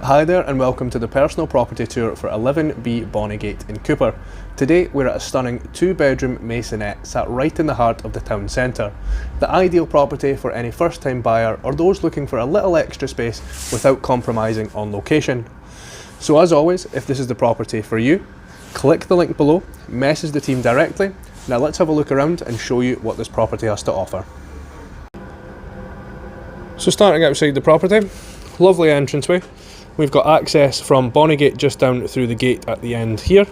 Hi there and welcome to the personal property tour for 11B Bonnygate in Cupar. Today we're at a stunning 2-bedroom maisonette sat right in the heart of the town centre. The ideal property for any first time buyer or those looking for a little extra space without compromising on location. So as always, if this is the property for you, click the link below, message the team directly. Now let's have a look around and show you what this property has to offer. So starting outside the property, lovely entranceway. We've got access from Bonnygate just down through the gate at the end here,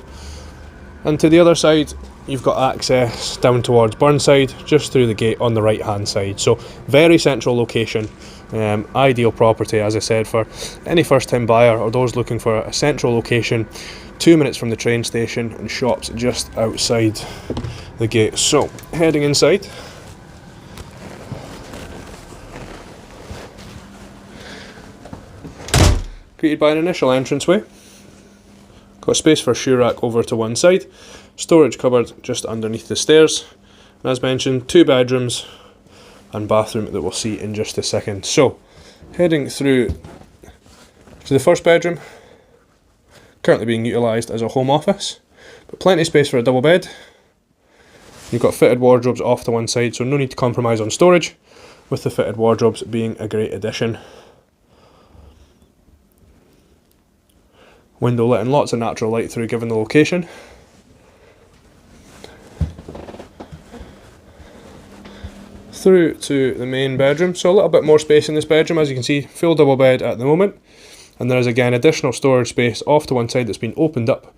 and to the other side you've got access down towards Burnside just through the gate on the right hand side. So very central location, ideal property as I said for any first time buyer or those looking for a central location, 2 minutes from the train station and shops just outside the gate. So heading inside, greeted by an initial entranceway. Got space for a shoe rack over to one side, storage cupboard just underneath the stairs, and as mentioned, 2 bedrooms and bathroom that we'll see in just a second. So heading through to the first bedroom, currently being utilised as a home office, but plenty of space for a double bed. You've got fitted wardrobes off to one side, so no need to compromise on storage, with the fitted wardrobes being a great addition. Window letting lots of natural light through given the location. Through to the main bedroom, so a little bit more space in this bedroom. As you can see, full double bed at the moment, and there is again additional storage space off to one side that's been opened up,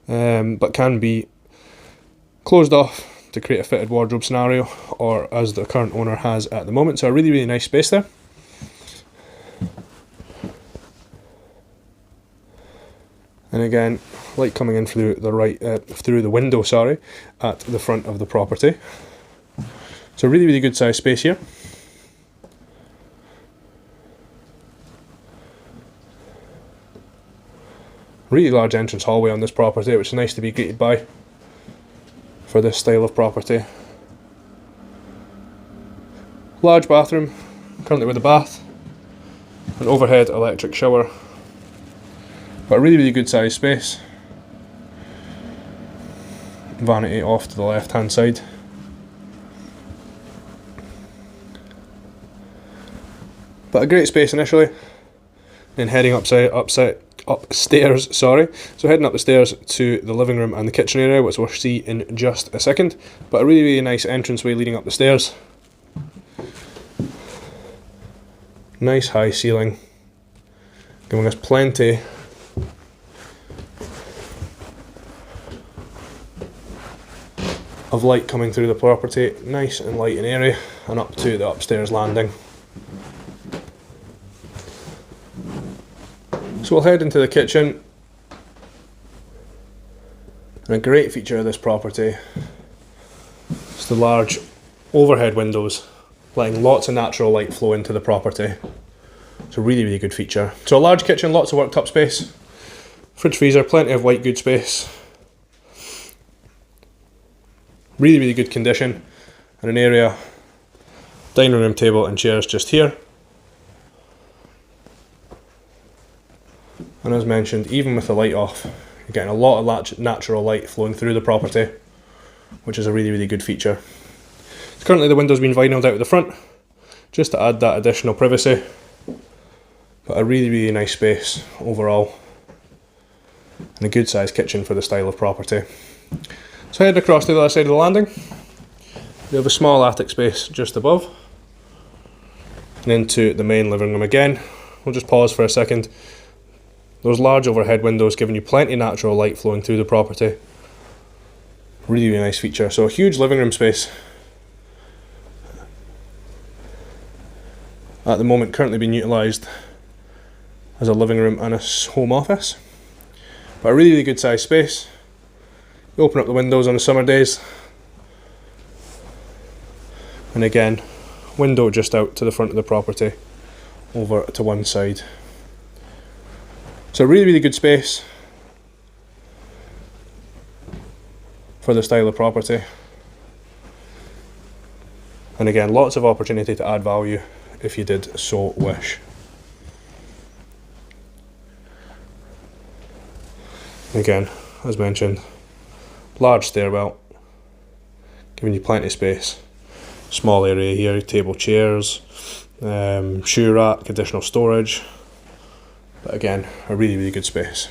but can be closed off to create a fitted wardrobe scenario, or as the current owner has at the moment. So a really nice space there. And again, light coming in through the through the window, at the front of the property. So really good size space here. Really large entrance hallway on this property, which is nice to be greeted by for this style of property. Large bathroom, currently with a bath, an overhead electric shower. But a really good size space. Vanity off to the left hand side. But a great space initially. Then heading upstairs, So heading up the stairs to the living room and the kitchen area, which we'll see in just a second. But a really nice entranceway leading up the stairs. Nice high ceiling, giving us plenty of light coming through the property, nice and light and airy, and up to the upstairs landing. So we'll head into the kitchen, and a great feature of this property is the large overhead windows, letting lots of natural light flow into the property. It's a really good feature. So a large kitchen, lots of worktop space, fridge freezer, plenty of white good space. Really good condition, and an area, dining room table and chairs just here. And as mentioned, even with the light off, you're getting a lot of natural light flowing through the property, which is a really good feature. So currently the window's been vinyled out at the front, just to add that additional privacy, but a really nice space overall, and a good sized kitchen for the style of property. So heading across to the other side of the landing, we have a small attic space just above, and into the main living room again. We'll just pause for a second. Those large overhead windows giving you plenty of natural light flowing through the property. Really nice feature. So a huge living room space. At the moment currently being utilised as a living room and a home office. But a really good size space. You open up the windows on the summer days, and again, window just out to the front of the property, over to one side. So really good space for the style of property. And again, lots of opportunity to add value if you did so wish. Again, as mentioned, large stairwell, giving you plenty of space. Small area here, table, chairs, shoe rack, additional storage. But again, a really good space.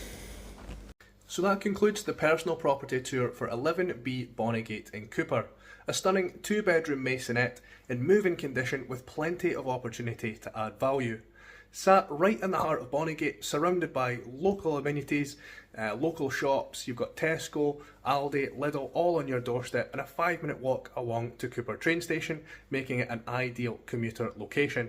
So that concludes the personal property tour for 11B Bonnygate in Cupar. A stunning 2-bedroom maisonette in move-in condition with plenty of opportunity to add value. Sat right in the heart of Bonnygate, surrounded by local amenities, local shops. You've got Tesco, Aldi, Lidl all on your doorstep, and a 5-minute walk along to Cupar Train Station, making it an ideal commuter location.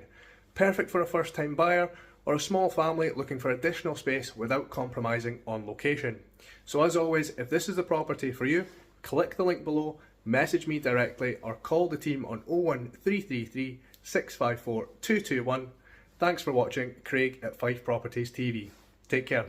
Perfect for a first-time buyer or a small family looking for additional space without compromising on location. So as always, if this is the property for you, click the link below, message me directly or call the team on 01333 654 221. Thanks for watching. Craig at Fife Properties TV. Take care.